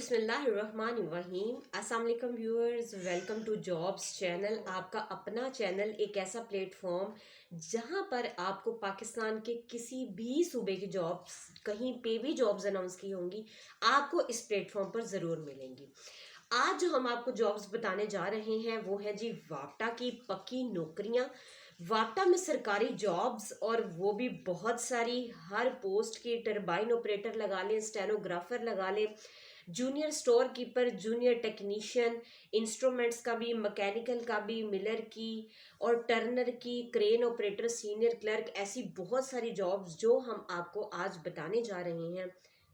बिस्मिल्लाहिर्रहमानिर्रहीम। अस्सलाम वालेकुम viewers, welcome to jobs channel. आपका अपना चैनल, एक ऐसा प्लेटफॉर्म जहां पर आपको पाकिस्तान के किसी भी सूबे की जॉब्स, कहीं पे भी जॉब्स अनाउंस की होंगी, आपको इस प्लेटफॉर्म पर ज़रूर मिलेंगी। आज जो हम आपको जॉब्स बताने जा रहे हैं वो है जी वापटा की पक्की नौकरियां। वापटा में सरकारी जॉब्स, और वो भी बहुत सारी, हर पोस्ट की। टरबाइन ऑपरेटर लगा लें, स्टेनोग्राफर लगा लें, junior store keeper, junior technician, instruments का भी, मैकेनिकल का भी, मिलर की और टर्नर की, क्रेन ऑपरेटर, सीनियर क्लर्क, ऐसी बहुत सारी जॉब्स जो हम आपको आज बताने जा रहे हैं।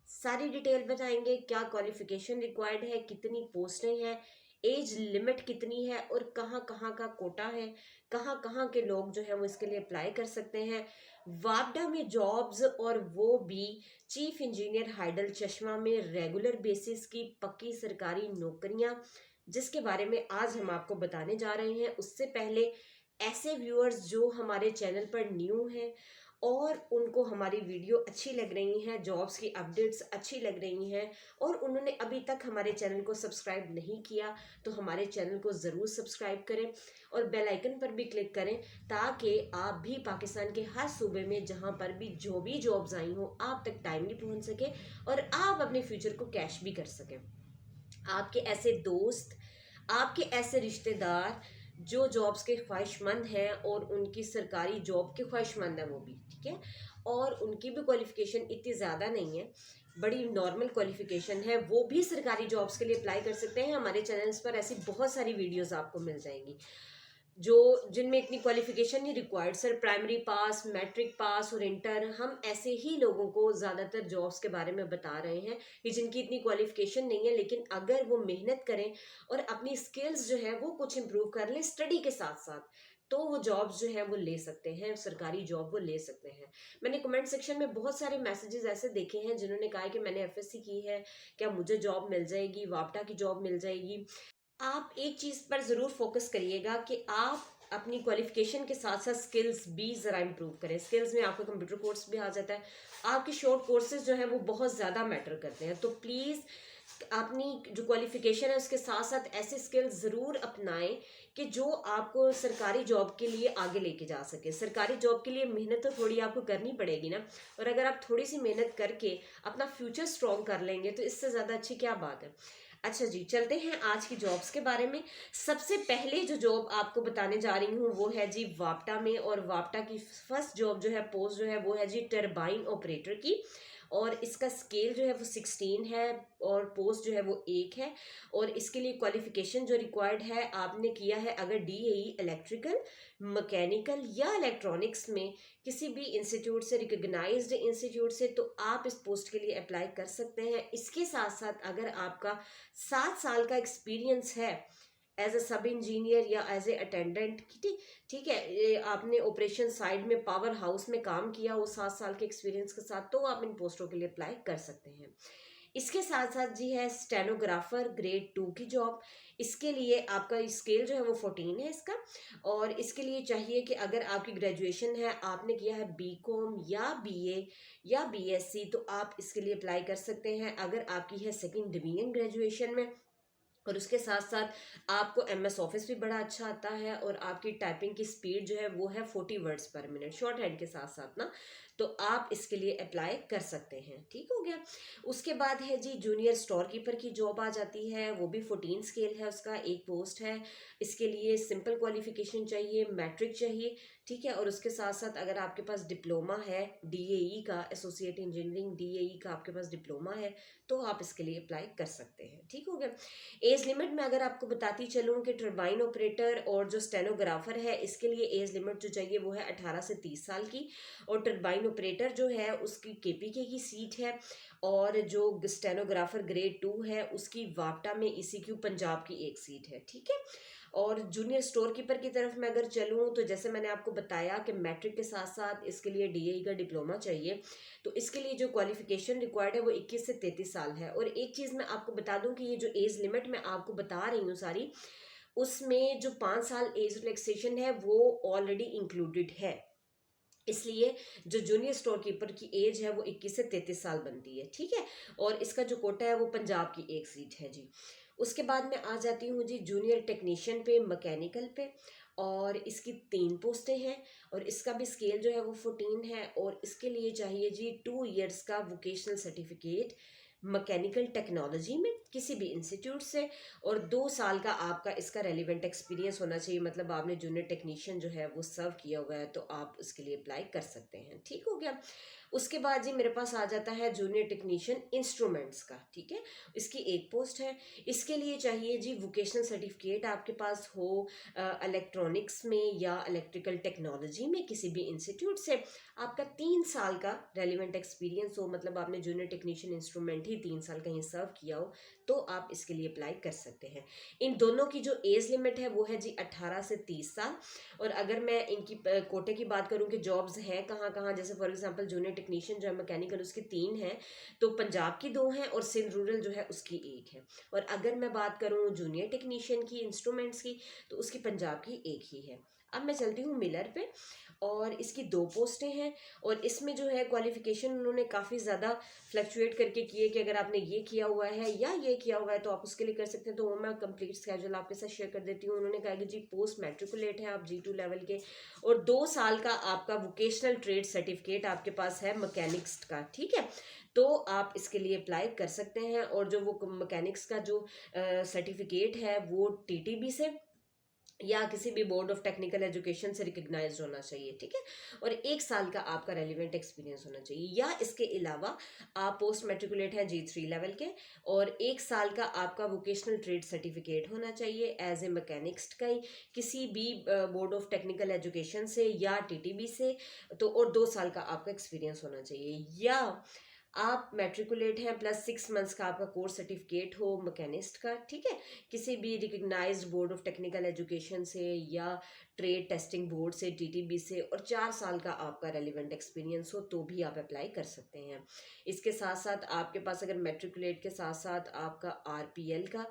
सारी डिटेल बताएंगे, क्या क्वालिफिकेशन रिक्वायर्ड है, कितनी पोस्टें हैं, एज लिमिट कितनी है और कहाँ कहाँ का कोटा है, कहाँ कहाँ के लोग जो है वो इसके लिए अप्लाई कर सकते हैं। वापडा में जॉब्स, और वो भी चीफ इंजीनियर हाइडल चश्मा में रेगुलर बेसिस की पक्की सरकारी नौकरियां, जिसके बारे में आज हम आपको बताने जा रहे हैं। उससे पहले ऐसे व्यूअर्स जो हमारे चैनल पर न्यू हैं और उनको हमारी वीडियो अच्छी लग रही हैं, जॉब्स की अपडेट्स अच्छी लग रही हैं, और उन्होंने अभी तक हमारे चैनल को सब्सक्राइब नहीं किया, तो हमारे चैनल को ज़रूर सब्सक्राइब करें और बेल आइकन पर भी क्लिक करें, ताकि आप भी पाकिस्तान के हर सूबे में जहां पर भी जो भी जॉब्स आई हों, आप तक टाइमली पहुंच सके और आप अपने फ्यूचर को कैश भी कर सकें। आपके ऐसे दोस्त, आपके ऐसे रिश्तेदार जो जॉब्स के ख्वाहिशमंद हैं और उनकी सरकारी जॉब के ख्वाहिशमंद हैं, वो भी ठीक है, और उनकी भी क्वालिफिकेशन इतनी ज़्यादा नहीं है, बड़ी नॉर्मल क्वालिफिकेशन है, वो भी सरकारी जॉब्स के लिए अप्लाई कर सकते हैं। हमारे चैनल्स पर ऐसी बहुत सारी वीडियोस आपको मिल जाएंगी जो जिनमें इतनी क्वालिफिकेशन नहीं required. Sir primary pass, matric pass और इंटर, हम ऐसे ही लोगों को ज़्यादातर जॉब्स के बारे में बता रहे हैं कि जिनकी इतनी क्वालिफिकेशन नहीं है, लेकिन अगर वो मेहनत करें और अपनी स्किल्स जो है वो कुछ इम्प्रूव कर लें स्टडी के साथ साथ, तो वो जॉब्स जो है वो ले सकते हैं, सरकारी जॉब वो ले सकते हैं। मैंने कमेंट सेक्शन में बहुत सारे मैसेजेस ऐसे देखे हैं जिन्होंने कहा है कि मैंने एफएससी की है, क्या मुझे जॉब मिल जाएगी, वापटा की जॉब मिल जाएगी। आप एक चीज़ पर ज़रूर फोकस करिएगा कि आप अपनी क्वालिफिकेशन के साथ साथ स्किल्स भी ज़रा इम्प्रूव करें। स्किल्स में आपका कंप्यूटर कोर्स भी आ जाता है, आपके शॉर्ट कोर्सेज जो हैं वो बहुत ज़्यादा मैटर करते हैं। तो प्लीज़ अपनी जो क्वालिफिकेशन है उसके साथ साथ ऐसे स्किल्स ज़रूर अपनाएं कि जो आपको सरकारी जॉब के लिए आगे लेके जा सके। सरकारी जॉब के लिए मेहनत तो थोड़ी आपको करनी पड़ेगी ना, और अगर आप थोड़ी सी मेहनत करके अपना फ्यूचर स्ट्रॉन्ग कर लेंगे तो इससे ज़्यादा अच्छी क्या बात है। अच्छा जी, चलते हैं आज की जॉब्स के बारे में। सबसे पहले जो जॉब आपको बताने जा रही हूँ वो है जी वापटा में, और वापटा की फर्स्ट जॉब जो है, पोस्ट जो है वो है जी टरबाइन ऑपरेटर की, और इसका स्केल जो है वो 16 है और पोस्ट जो है वो 1 है। और इसके लिए क्वालिफिकेशन जो रिक्वायर्ड है, आपने किया है अगर डीएई इलेक्ट्रिकल, मैकेनिकल या इलेक्ट्रॉनिक्स में किसी भी इंस्टीट्यूट से, रिकग्नाइज्ड इंस्टीट्यूट से, तो आप इस पोस्ट के लिए अप्लाई कर सकते हैं। इसके साथ साथ अगर आपका 7 साल का एक्सपीरियंस है एज अ सब इंजीनियर या एज ए अटेंडेंट, ठीक है, ये आपने ऑपरेशन साइड में पावर हाउस में काम किया हो 7 साल के एक्सपीरियंस के साथ, तो आप इन पोस्टों के लिए अप्लाई कर सकते हैं। इसके साथ साथ जी है स्टेनोग्राफर ग्रेड 2 की जॉब। इसके लिए आपका स्केल जो है वो 14 है इसका, और इसके लिए चाहिए कि अगर आपकी ग्रेजुएशन है, आपने किया है बीकॉम या बीए या बीएससी, तो आप इसके लिए अप्लाई कर सकते हैं। अगर आपकी है सेकंड डिवीजन ग्रेजुएशन में, और उसके साथ साथ आपको एमएस ऑफिस भी बड़ा अच्छा आता है, और आपकी टाइपिंग की स्पीड जो है वो है 40 वर्ड्स पर मिनट शॉर्ट हैंड के साथ साथ ना, तो आप इसके लिए अप्लाई कर सकते हैं। ठीक हो गया। उसके बाद है जी जूनियर स्टोर कीपर की जॉब आ जाती है, वो भी 14 स्केल है उसका, एक पोस्ट है। इसके लिए सिंपल क्वालिफिकेशन चाहिए, मैट्रिक चाहिए, ठीक है, और उसके साथ साथ अगर आपके पास डिप्लोमा है डीएई का, एसोसिएट इंजीनियरिंग डीएई का आपके पास डिप्लोमा है, तो आप इसके लिए अप्लाई कर सकते हैं। ठीक हो गया। एज लिमिट में अगर आपको बताती चलूँ कि टरबाइन ऑपरेटर और जो स्टेनोग्राफर है, इसके लिए एज लिमिट जो चाहिए वो है 18 से 30 साल की, और टरबाइन ऑपरेटर जो है उसकी केपीके की सीट है, और जो स्टेनोग्राफर ग्रेड 2 है उसकी वापटा में ईसीक्यू पंजाब की एक सीट है। ठीक है। और जूनियर स्टोर कीपर की तरफ मैं अगर चलूँ, तो जैसे मैंने आपको बताया कि मैट्रिक के साथ साथ इसके लिए डीएई का डिप्लोमा चाहिए, तो इसके लिए जो क्वालिफिकेशन रिक्वायर्ड है वो 21 से 33 साल है। और एक चीज़ मैं आपको बता दूं कि ये जो एज लिमिट मैं आपको बता रही हूँ सारी, उसमें जो 5 साल एज रिलैक्सेशन है वो ऑलरेडी इंक्लूडेड है। इसलिए जो जूनियर स्टोर कीपर की एज है वो 21 से 33 साल बनती है, ठीक है। और इसका जो कोटा है वो पंजाब की एक सीट है जी। उसके बाद मैं आ जाती हूँ जी जूनियर टेक्नीशियन पे, मैकेनिकल पे। और इसकी 3 पोस्टें हैं। और इसका भी स्केल जो है वो 14 है। और इसके लिए चाहिए जी 2 इयर्स का वोकेशनल सर्टिफिकेट मैकेनिकल टेक्नोलॉजी में किसी भी इंस्टीट्यूट से। और 2 साल का आपका इसका रेलिवेंट एक्सपीरियंस होना चाहिए, मतलब आपने जूनियर टेक्नीशियन जो है वो सर्व किया हुआ है, तो आप उसके लिए अप्लाई कर सकते हैं, ठीक हो गया। उसके बाद जी मेरे पास आ जाता है जूनियर टेक्नीशियन इंस्ट्रूमेंट्स का, ठीक है। इसकी 1 पोस्ट है। इसके लिए चाहिए जी वोकेशनल सर्टिफिकेट आपके पास हो इलेक्ट्रॉनिक्स में या इलेक्ट्रिकल टेक्नोलॉजी में किसी भी इंस्टीट्यूट से। आपका 3 साल का रेलिवेंट एक्सपीरियंस हो, मतलब आपने जूनियर टेक्नीशियन इंस्ट्रूमेंट ही 3 साल कहीं सर्व किया हो, तो आप इसके लिए अप्लाई कर सकते हैं। इन दोनों की जो एज लिमिट है वो है जी 18 से 30 साल। और अगर मैं इनकी कोटे की बात करूं कि जॉब्स हैं कहाँ कहाँ, जैसे फॉर एग्जांपल जूनियर टेक्नीशियन जो है मैकेनिकल उसकी 3 हैं, तो पंजाब की 2 हैं और सिंध रूरल जो है उसकी 1 है। और अगर मैं बात करूं जूनियर टेक्नीशियन की इंस्ट्रूमेंट्स की, तो उसकी पंजाब की 1 ही है। अब मैं चलती हूँ मिलर पे। और इसकी 2 पोस्टें हैं। और इसमें जो है क्वालिफिकेशन उन्होंने काफ़ी ज़्यादा फ्लक्चुएट करके की है कि अगर आपने ये किया हुआ है या ये किया हुआ है तो आप उसके लिए कर सकते हैं। तो वो मैं कंप्लीट स्केड्यूल आपके साथ शेयर कर देती हूँ। उन्होंने कहा कि जी पोस्ट मैट्रिकुलेट है आप G2 लेवल के, और 2 साल का आपका वोकेशनल ट्रेड सर्टिफिकेट आपके पास है मैकेनिक्स का, ठीक है। तो आप इसके लिए अप्लाई कर सकते हैं। और जो वो मैकेनिक्स का जो सर्टिफिकेट है वो TTB से या किसी भी बोर्ड ऑफ टेक्निकल एजुकेशन से रिकग्नाइज होना चाहिए, ठीक है। और 1 साल का आपका रेलिवेंट एक्सपीरियंस होना चाहिए, या इसके अलावा आप पोस्ट मेट्रिकुलेट हैं G3 लेवल के, और 1 साल का आपका वोकेशनल ट्रेड सर्टिफिकेट होना चाहिए एज ए मैकेनिक्स का ही, किसी भी बोर्ड ऑफ टेक्निकल एजुकेशन से या TTB से। तो और 2 साल का आपका एक्सपीरियंस होना चाहिए, या आप मैट्रिकुलेट हैं प्लस 6 मंथ्स का आपका कोर्स सर्टिफिकेट हो मैकेनिस्ट का, ठीक है, किसी भी recognised board of technical education से या ट्रेड टेस्टिंग बोर्ड से TTB से, और 4 साल का आपका रेलिवेंट एक्सपीरियंस हो, तो भी आप अप्लाई कर सकते हैं। इसके साथ साथ आपके पास अगर मैट्रिकुलेट के साथ साथ आपका RPL का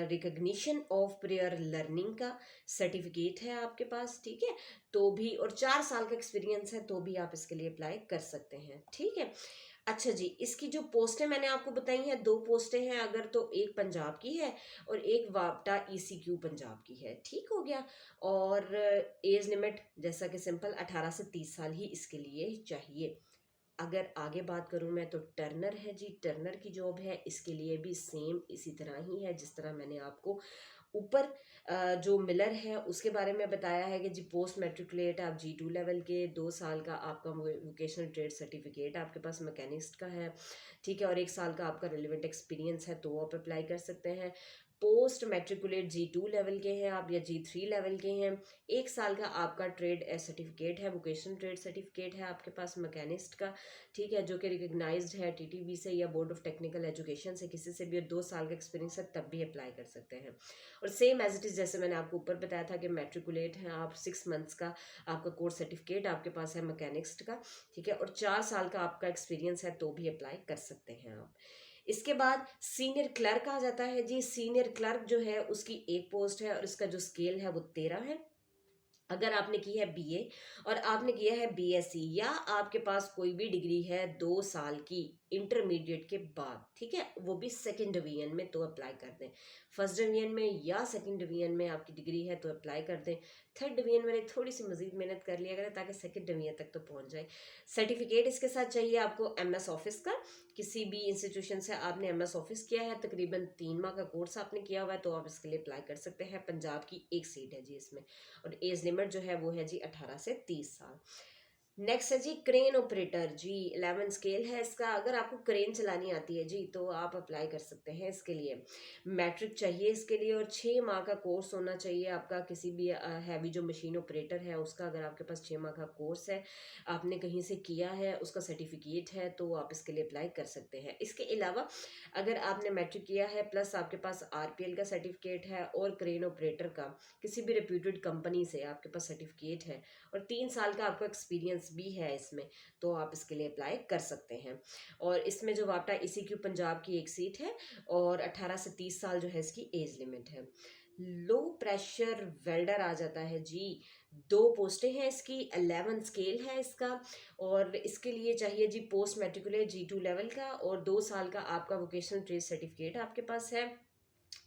रिकग्निशन ऑफ प्रेयर लर्निंग का सर्टिफिकेट है आपके पास, ठीक है, तो भी, और 4 साल का एक्सपीरियंस है, तो भी आप इसके लिए अप्लाई कर सकते हैं, ठीक है। अच्छा जी, इसकी जो पोस्टें मैंने आपको बताई हैं, 2 पोस्टें हैं अगर, तो एक पंजाब की है और एक वापटा ECQ पंजाब की है, ठीक हो गया। और एज लिमिट जैसा कि सिंपल 18 से 30 साल ही इसके लिए चाहिए। अगर आगे बात करूं मैं, तो टर्नर है जी, टर्नर की जॉब है, इसके लिए भी सेम इसी तरह ही है जिस तरह मैंने आपको ऊपर जो मिलर है उसके बारे में बताया है कि जी पोस्ट मैट्रिकुलेट आप G2 लेवल के, 2 साल का आपका वोकेशनल ट्रेड सर्टिफिकेट आपके पास मैकेनिस्ट का है, ठीक है, और 1 साल का आपका रिलेवेंट एक्सपीरियंस है, तो आप अप्लाई कर सकते हैं। पोस्ट मैट्रिकुलेट G2 लेवल के हैं आप या G3 लेवल के हैं, 1 साल का आपका ट्रेड सर्टिफिकेट है, वोकेशनल ट्रेड सर्टिफिकेट है आपके पास मैकेनिस्ट का, ठीक है, जो कि रिकग्नाइज्ड है TTB से या बोर्ड ऑफ टेक्निकल एजुकेशन से, किसी से भी, और 2 साल का एक्सपीरियंस है, तब भी अप्लाई कर सकते हैं। और सेम एज इट इज़ जैसे मैंने आपको ऊपर बताया था कि मैट्रिकुलेट हैं आप, 6 मंथ्स का आपका कोर्स सर्टिफिकेट आपके पास है मैकेनिक्स का, ठीक है, और 4 साल का आपका एक्सपीरियंस है, तो भी अप्लाई कर सकते हैं आप। इसके बाद सीनियर क्लर्क आ जाता है जी। सीनियर क्लर्क जो है उसकी 1 पोस्ट है और इसका जो स्केल है वो 13 है। अगर आपने की है BA और आपने किया है BSc, या आपके पास कोई भी डिग्री है 2 साल की इंटरमीडिएट के बाद, ठीक है, वो भी सेकंड डिवीजन में, तो अप्लाई कर दें। फर्स्ट डिवीजन में या सेकंड डिवीजन में आपकी डिग्री है तो अप्लाई कर दें। थर्ड डिवीजन में थोड़ी सी मजीद मेहनत कर लिया करें ताकि सेकंड डिवीजन तक तो पहुंच जाए। सर्टिफिकेट इसके साथ चाहिए आपको MS ऑफिस का, किसी भी इंस्टीट्यूशन से आपने MS ऑफिस किया है, तकरीबन 3 माह का कोर्स आपने किया हुआ है, तो आप इसके लिए अप्लाई कर सकते हैं। पंजाब की 1 सीट है जी इसमें। और एज लिमिट जो है वो है जी 18 से 30 साल। नेक्स्ट है जी क्रेन ऑपरेटर जी, 11 स्केल है इसका। अगर आपको क्रेन चलानी आती है जी तो आप अप्लाई कर सकते हैं इसके लिए। मैट्रिक चाहिए इसके लिए और 6 माह का कोर्स होना चाहिए आपका, किसी भी हैवी जो मशीन ऑपरेटर है उसका, अगर आपके पास 6 माह का कोर्स है, आपने कहीं से किया है, उसका सर्टिफिकेट है, तो आप इसके लिए अप्लाई कर सकते हैं। इसके अलावा अगर आपने मैट्रिक किया है प्लस आपके पास RPL का सर्टिफिकेट है और क्रेन ऑपरेटर का किसी भी रेप्यूटेड कंपनी से आपके पास सर्टिफिकेट है, और 3 साल का आपका एक्सपीरियंस भी है इसमें, तो आप इसके लिए अप्लाई कर सकते हैं। और इसमें जो वापटा ECQ पंजाब की 1 सीट है और 18 से 30 साल जो है इसकी एज लिमिट है। लो प्रेशर वेल्डर आ जाता है जी। 2 पोस्टें हैं इसकी, 11 स्केल है इसका। और इसके लिए चाहिए जी पोस्ट मैट्रिकुलेट G2 लेवल का, और 2 साल का आपका वोकेशनल ट्रेड सर्टिफिकेट आपके पास है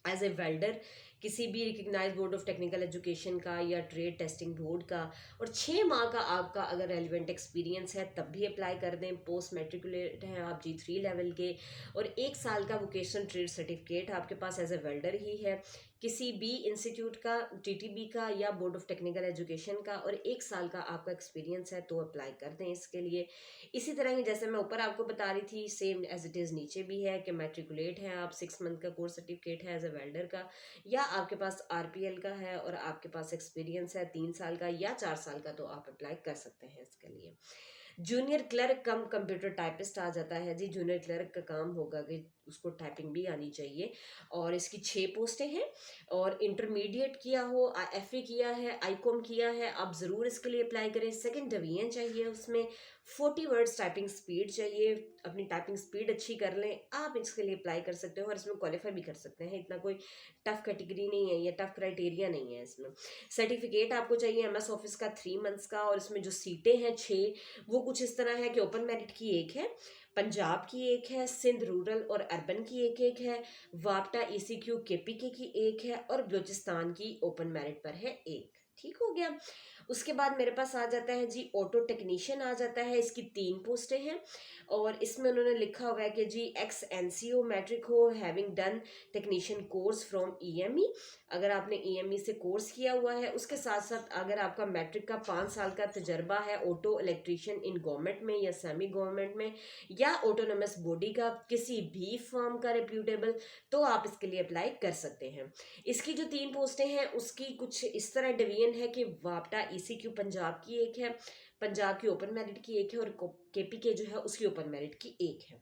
एज ए वेल्डर किसी भी recognise board of technical education का या ट्रेड टेस्टिंग बोर्ड का। और 6 माह का आपका अगर रेलिवेंट एक्सपीरियंस है तब भी अप्लाई कर दें। पोस्ट मैट्रिकुलेट हैं आप G3 लेवल के, और 1 साल का वोकेशनल ट्रेड सर्टिफिकेट आपके पास एज ए वेल्डर ही है किसी भी इंस्टीट्यूट का, TTB का या बोर्ड ऑफ टेक्निकल एजुकेशन का, और 1 साल का आपका एक्सपीरियंस है तो अप्लाई कर दें इसके लिए। इसी तरह ही जैसे मैं ऊपर आपको बता रही थी, सेम एज इट इज़ नीचे भी है कि मैट्रिकुलेट है आप, 6 मंथ का कोर्स सर्टिफिकेट है एज ए वेल्डर का, या आपके पास RPL का है और आपके पास एक्सपीरियंस है 3 साल का या 4 साल का, तो आप अप्लाई कर सकते हैं इसके लिए। Junior clerk cum computer typist आ जाता है जी। जूनियर क्लर्क का काम होगा कि उसको टाइपिंग भी आनी चाहिए, और इसकी 6 पोस्टें हैं। और इंटरमीडिएट किया हो, FA किया है, ICOM किया है, आप ज़रूर इसके लिए अप्लाई करें। सेकंड डिवीजन चाहिए उसमें, 40 वर्ड्स टाइपिंग स्पीड चाहिए। अपनी टाइपिंग स्पीड अच्छी कर लें, आप इसके लिए अप्लाई कर सकते हो और इसमें क्वालिफाई भी कर सकते हैं। इतना कोई टफ कैटेगरी नहीं है या टफ क्राइटेरिया नहीं है इसमें। सर्टिफिकेट आपको चाहिए MS ऑफिस का 3 मंथ्स का, और इसमें जो सीटें हैं 6, वो कुछ इस तरह है कि ओपन मेरिट की एक है, पंजाब की एक है, सिंध रूरल और अर्बन की एक है, वापटा ECQ KPK की एक है, और बलूचिस्तान की ओपन मेरिट पर है एक। ठीक हो गया। उसके बाद मेरे पास आ जाता है जी ऑटो टेक्नीशियन आ जाता है। इसकी 3 पोस्टें हैं, और इसमें उन्होंने लिखा हुआ है कि जी एक्स NCO मैट्रिक हो, having done technician course from EME। अगर आपने EME से कोर्स किया हुआ है, उसके साथ साथ अगर आपका मैट्रिक का 5 साल का तजर्बा है ऑटो इलेक्ट्रीशियन इन गवर्नमेंट में या सेमी गवर्नमेंट में या ऑटोनोमस बॉडी का किसी भी फर्म का रिप्यूटेबल, तो आप इसके लिए अप्लाई कर सकते हैं। इसकी जो 3 पोस्टें हैं उसकी कुछ इस तरह डिवीजन है कि वापटा ECQ पंजाब की एक है, पंजाब की ओपन मेरिट की एक है, और KPK जो है उसकी ओपन मेरिट की एक है।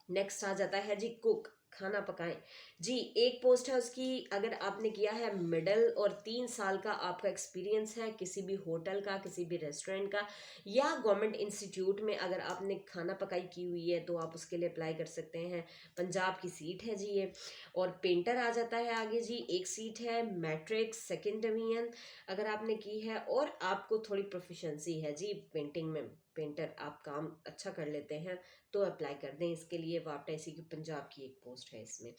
नेक्स्ट आ जाता है जी कुक, खाना पकाएं जी। एक पोस्ट है उसकी, अगर आपने किया है मिडल और 3 साल का आपका एक्सपीरियंस है किसी भी होटल का, किसी भी रेस्टोरेंट का या गवर्नमेंट इंस्टीट्यूट में, अगर आपने खाना पकाई की हुई है तो आप उसके लिए अप्लाई कर सकते हैं। पंजाब की सीट है जी ये। और पेंटर आ जाता है आगे जी, एक सीट है। मैट्रिक सेकेंड डिवीजन अगर आपने की है और आपको थोड़ी प्रोफिशेंसी है जी पेंटिंग में, पेंटर आप काम अच्छा कर लेते हैं, तो अप्लाई कर दें इसके लिए। वापटा ECQ पंजाब की एक पोस्ट है इसमें।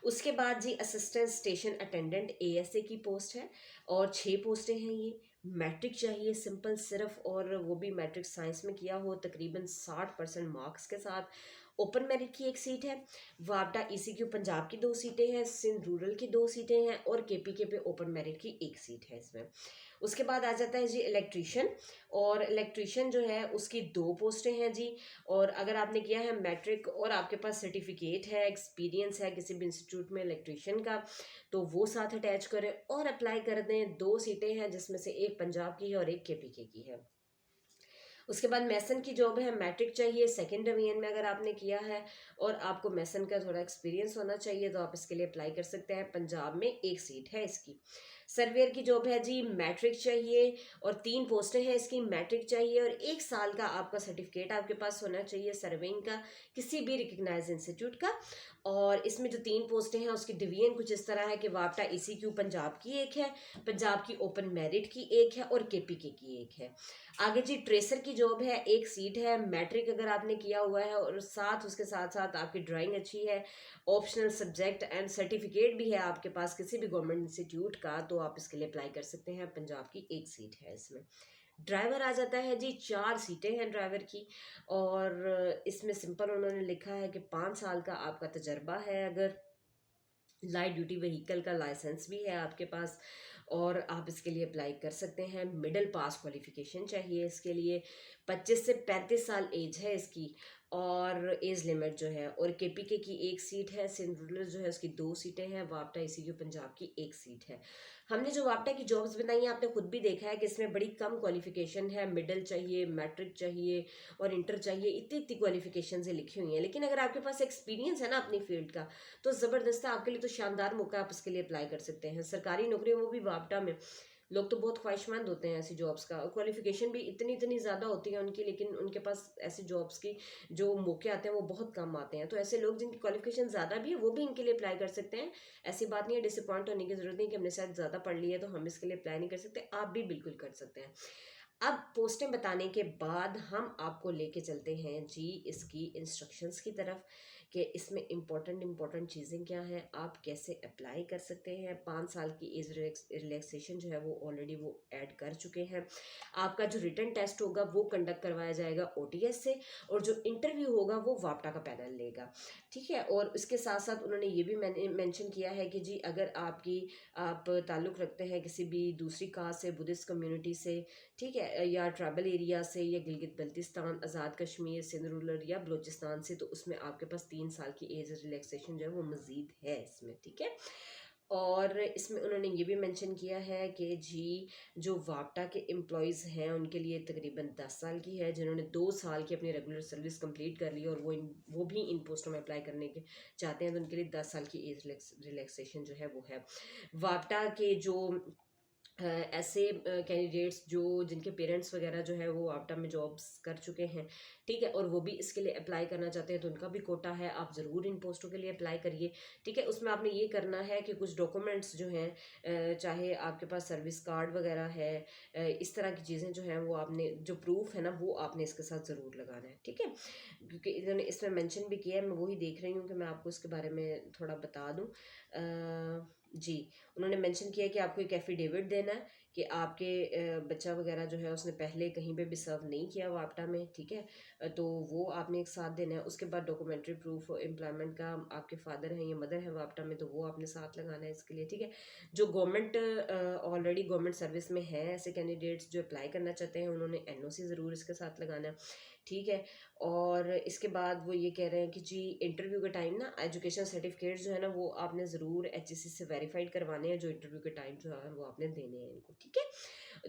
उसके बाद जी असिस्टेंट स्टेशन अटेंडेंट ASA की पोस्ट है, और 6 पोस्टें हैं ये। मैट्रिक चाहिए सिंपल सिर्फ, और वो भी मैट्रिक साइंस में किया हो तकरीबन 60% मार्क्स के साथ। ओपन मेरिट की एक सीट है। वापटा ECQ पंजाब की 2 सीटें हैं, सिंध रूरल की 2 सीटें हैं, और KPK पे ओपन मेरिट की एक सीट है इसमें। उसके बाद आ जाता है जी इलेक्ट्रीशियन, और इलेक्ट्रीशियन जो है उसकी 2 पोस्टें हैं जी। और अगर आपने किया है मैट्रिक और आपके पास सर्टिफिकेट है, एक्सपीरियंस है किसी भी इंस्टीट्यूट में इलेक्ट्रीशियन का, तो वो साथ अटैच करें और अप्लाई कर दें। 2 सीटें हैं जिसमें से एक पंजाब की है और एक KPK की है। उसके बाद मैसन की जॉब है, मैट्रिक चाहिए सेकेंड डिवीजन में अगर आपने किया है, और आपको मैसन का थोड़ा एक्सपीरियंस होना चाहिए, तो आप इसके लिए अप्लाई कर सकते हैं। पंजाब में एक सीट है इसकी। सर्वेयर की जॉब है जी, मैट्रिक चाहिए और 3 पोस्टें हैं इसकी। मैट्रिक चाहिए और 1 साल का आपका सर्टिफिकेट आपके पास होना चाहिए सर्वेइंग का किसी भी रिकग्नाइज इंस्टीट्यूट का। और इसमें जो 3 पोस्टें हैं उसकी डिवीजन कुछ इस तरह है कि वापटा ECQ पंजाब की एक है, पंजाब की ओपन मेरिट की एक है, और KPK की एक है। आगे जी ट्रेसर की जॉब है, एक सीट है। मैट्रिक अगर आपने किया हुआ है और साथ उसके साथ साथ आपकी ड्राइंग अच्छी है, ऑप्शनल सब्जेक्ट एंड सर्टिफिकेट भी है आपके पास किसी भी गवर्नमेंट इंस्टीट्यूट का, तो आप इसके लिए अप्लाई कर सकते हैं। पंजाब की एक सीट है इसमें। ड्राइवर आ जाता है जी, 4 सीटें हैं ड्राइवर की, और इसमें सिंपल उन्होंने लिखा है कि 5 साल का आपका तजर्बा है, अगर लाइट ड्यूटी व्हीकल का लाइसेंस भी है आपके पास, और आप इसके लिए अप्लाई कर सकते हैं। मिडिल पास क्वालिफिकेशन चाहिए इसके लिए। 25 से 35 साल एज है इसकी, और एज लिमिट जो है। और KPK की एक सीट है। सिंध रूरल जो है उसकी 2 सीटें हैं। वापटा ECQ पंजाब की एक सीट है। हमने जो वापटा की जॉब्स बनाई है आपने खुद भी देखा है कि इसमें बड़ी कम क्वालिफिकेशन है, मिडिल चाहिए, मैट्रिक चाहिए और इंटर चाहिए, इतनी इतनी क्वालिफिकेशन से लिखी हुई हैं। लेकिन अगर आपके पास एक्सपीरियंस है ना अपनी फील्ड का, तो ज़बरदस्त है आपके लिए, तो शानदार मौका, आप इसके लिए अप्लाई कर सकते हैं। सरकारी नौकरी वो भी वापटा में, लोग तो बहुत ख्वाहिशमंद होते हैं ऐसी जॉब्स का, और क्वालिफिकेशन भी इतनी इतनी ज़्यादा होती है उनकी, लेकिन उनके पास ऐसी जॉब्स की जो मौके आते हैं वो बहुत कम आते हैं। तो ऐसे लोग जिनकी क्वालिफिकेशन ज़्यादा भी है वो भी इनके लिए अप्लाई कर सकते हैं। ऐसी बात नहीं है, डिसअपॉइंट होने की ज़रूरत नहीं कि हमने शायद ज़्यादा पढ़ लिया है तो हम इसके लिए अप्लाई नहीं कर सकते, आप भी बिल्कुल कर सकते हैं। अब पोस्टें बताने के बाद हम आपको लेके चलते हैं जी इसकी इंस्ट्रक्शंस की तरफ, कि इसमें इम्पोर्टेंट चीज़ें क्या हैं, आप कैसे अप्लाई कर सकते हैं। 5 साल की एज रिलैक्सेशन जो है वो ऑलरेडी वो ऐड कर चुके हैं। आपका जो रिटन टेस्ट होगा वो कंडक्ट करवाया जाएगा ओटीएस से, और जो इंटरव्यू होगा वो वापटा का पैनल लेगा, ठीक है। और उसके साथ साथ उन्होंने ये भी मेंशन किया है कि जी अगर आप ताल्लुक़ रखते हैं किसी भी दूसरी कास्ट से, बुद्धिस्ट कम्युनिटी से, ठीक है, या ट्राइबल एरिया से, या गिलगित बल्तिस्तान, आज़ाद कश्मीर, सिंध रूरल या बलूचिस्तान से, तो उसमें आपके पास 3 साल की एज रिलैक्सेशन जो है वो मज़ीद है इसमें, ठीक है। और इसमें उन्होंने ये भी मेंशन किया है कि जी जो वापटा के एम्प्लॉयज़ हैं उनके लिए तकरीबन 10 साल की है, जिन्होंने 2 साल की अपनी रेगुलर सर्विस कंप्लीट कर ली और वो भी इन पोस्टों में अप्लाई करने के चाहते हैं, तो उनके लिए 10 साल की एज रिलैक्सेशन जो है वो है। वापटा के जो ऐसे कैंडिडेट्स जो जिनके पेरेंट्स वगैरह जो है वो आपटा में जॉब्स कर चुके हैं, ठीक है, और वो भी इसके लिए अप्लाई करना चाहते हैं, तो उनका भी कोटा है, आप ज़रूर इन पोस्टों के लिए अप्लाई करिए, ठीक है। उसमें आपने ये करना है कि कुछ डॉक्यूमेंट्स जो हैं, चाहे आपके पास सर्विस कार्ड वगैरह है, इस तरह की चीज़ें जो हैं वो आपने जो प्रूफ है ना वो आपने इसके साथ ज़रूर लगाना है, ठीक है। क्योंकि इन्होंने इसमें मेंशन भी किया है, मैं वही देख रही हूँ कि मैं आपको इसके बारे में थोड़ा बता दूँ। जी, उन्होंने मेंशन किया है कि आपको एक एफिडेविट देना है कि आपके बच्चा वगैरह जो है उसने पहले कहीं पे भी सर्व नहीं किया वापटा में, ठीक है। तो वो आपने एक साथ देना है। उसके बाद डॉक्यूमेंट्री प्रूफ एम्प्लॉयमेंट का, आपके फादर हैं या मदर है वापटा में, तो वो आपने साथ लगाना है इसके लिए, ठीक है। जो गवर्नमेंट ऑलरेडी गवर्नमेंट सर्विस में है, ऐसे कैंडिडेट्स जो अप्लाई करना चाहते हैं, उन्होंने एनओसी ज़रूर इसके साथ लगाना है, ठीक है। और इसके बाद वो ये कह रहे हैं कि जी इंटरव्यू के टाइम ना एजुकेशन सर्टिफिकेट्स जो है ना वो आपने ज़रूर एचएससी से वेरीफाइड करवाने हैं, जो इंटरव्यू के टाइम जो है वो आपने देने हैं इनको, ठीक है,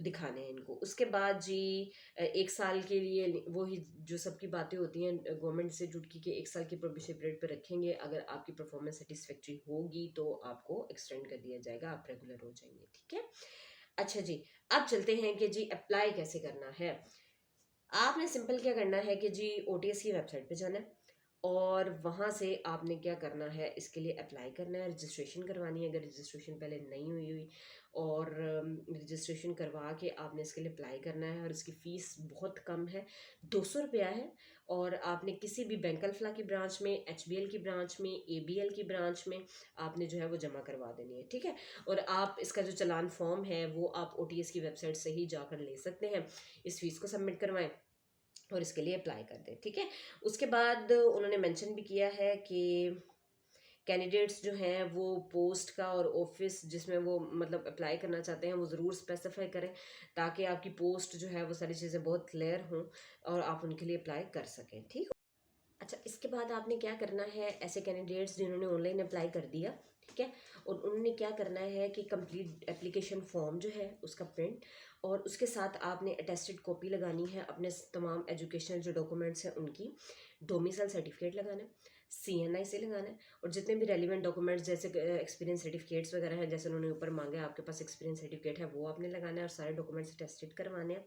दिखाने हैं इनको। उसके बाद जी 1 साल के लिए वही जो सबकी बातें होती हैं गवर्नमेंट से जुड़ की, कि 1 साल की प्रोबेशन पीरियड पर रखेंगे, अगर आपकी परफॉर्मेंस सेटिस्फैक्ट्री होगी तो आपको एक्सटेंड कर दिया जाएगा, आप रेगुलर हो जाएंगे, ठीक है। अच्छा जी, अब चलते हैं कि जी अप्लाई कैसे करना है। आपने सिंपल क्या करना है कि जी ओटीएस की वेबसाइट पे जाना है, और वहाँ से आपने क्या करना है, इसके लिए अप्लाई करना है, रजिस्ट्रेशन करवानी है अगर रजिस्ट्रेशन पहले नहीं हुई, और रजिस्ट्रेशन करवा के आपने इसके लिए अप्लाई करना है। और इसकी फ़ीस बहुत कम है, 200 रुपया है। और आपने किसी भी बैंक अल्फला की ब्रांच में, एचबीएल की ब्रांच में, एबीएल की ब्रांच में आपने जो है वो जमा करवा देनी है, ठीक है। और आप इसका जो चालान फॉर्म है वो आप ओटीएस की वेबसाइट से ही जाकर ले सकते हैं। इस फीस को सबमिट करवाएं और इसके लिए अप्लाई कर दें, ठीक है। उसके बाद उन्होंने मेंशन भी किया है कि कैंडिडेट्स जो हैं वो पोस्ट का और ऑफिस जिसमें वो मतलब अप्लाई करना चाहते हैं वो ज़रूर स्पेसिफाई करें, ताकि आपकी पोस्ट जो है वो सारी चीज़ें बहुत क्लियर हों और आप उनके लिए अप्लाई कर सकें, ठीक। अच्छा, इसके बाद आपने क्या करना है, ऐसे कैंडिडेट्स जिन्होंने ऑनलाइन अप्लाई कर दिया, ठीक है, और उन्होंने क्या करना है कि कंप्लीट एप्लीकेशन फॉर्म जो है उसका प्रिंट, और उसके साथ आपने अटेस्टेड कॉपी लगानी है अपने तमाम एजुकेशनल जो डॉक्यूमेंट्स हैं उनकी, डोमिसाइल सर्टिफिकेट लगाना है, सीएनआई से लगाना है, और जितने भी रेलिवेंट डॉक्यूमेंट्स जैसे एक्सपीरियंस सर्टिफिकेट्स वगैरह हैं, जैसे उन्होंने ऊपर मांगा है आपके पास एक्सपीरियंस सर्टिफिकेट है, वो आपने लगाना है, और सारे डॉक्यूमेंट्स अटेस्टेड करवाने हैं,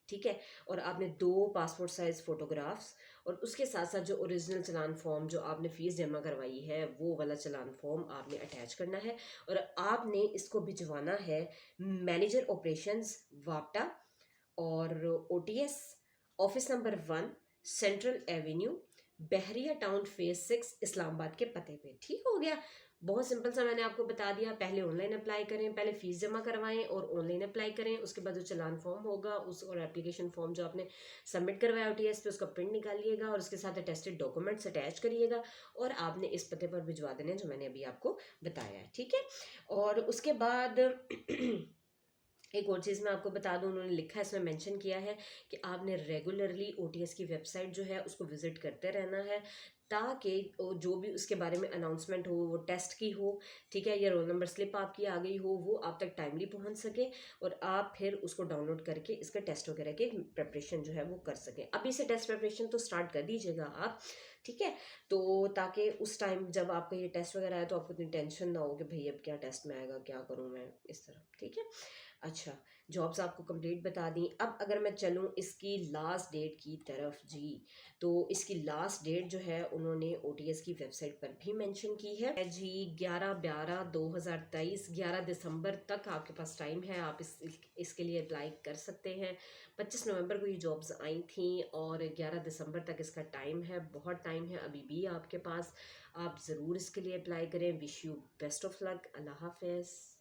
ठीक है। और आपने 2 पासपोर्ट साइज़ फ़ोटोग्राफ्स, और उसके साथ साथ जो ओरिजिनल चलान फॉर्म जो आपने फ़ीस जमा करवाई है वो वाला चलान फॉर्म आपने अटैच करना है, और आपने इसको भिजवाना है मैनेजर ऑपरेशंस वापटा, और OTS office number 1, Central Avenue, Bahria Town Phase 6, Islamabad के पते पे, ठीक हो गया। बहुत सिंपल सा मैंने आपको बता दिया। पहले ऑनलाइन अप्लाई करें, पहले फ़ीस जमा करवाएं और ऑनलाइन अप्लाई करें। उसके बाद जो चलान फॉर्म होगा उस और एप्लीकेशन फॉर्म जो आपने सबमिट करवाया ओटीएस पे उसका प्रिंट निकालिएगा, और उसके साथ अटेस्टेड डॉक्यूमेंट्स अटैच करिएगा, और आपने इस पते पर भिजवा देने जो मैंने अभी आपको बताया है, ठीक है। और उसके बाद एक और चीज़ मैं आपको बता दूं, उन्होंने लिखा है इसमें मेंशन किया है कि आपने रेगुलरली ओटीएस की वेबसाइट जो है उसको विजिट करते रहना है, ताकि जो भी उसके बारे में अनाउंसमेंट हो, वो टेस्ट की हो, ठीक है, या रोल नंबर स्लिप आपकी आ गई हो, वो आप तक टाइमली पहुंच सके, और आप फिर उसको डाउनलोड करके इसका टेस्ट वगैरह के प्रिपरेशन जो है वो कर सकें। अभी से टेस्ट प्रिपरेशन तो स्टार्ट कर दीजिएगा आप, ठीक है, तो ताकि उस टाइम जब आपका ये टेस्ट वगैरह आए तो आपको इतनी टेंशन ना हो कि भाई अब क्या टेस्ट में आएगा, क्या करूँ मैं, इस तरह, ठीक है। अच्छा, जॉब्स आपको कंप्लीट बता दी। अब अगर मैं चलूँ इसकी लास्ट डेट की तरफ जी, तो इसकी लास्ट डेट जो है उन्होंने ओटीएस की वेबसाइट पर भी मेंशन की है जी। 11/12/2023, 11 दिसंबर तक आपके पास टाइम है, आप इसके लिए अप्लाई कर सकते हैं। 25 नवंबर को ये जॉब्स आई थी और 11 दिसंबर तक इसका टाइम है, बहुत टाइम है अभी भी आपके पास। आप ज़रूर इसके लिए अप्लाई करें। Wish you best of luck. अल्लाह हाफिज़।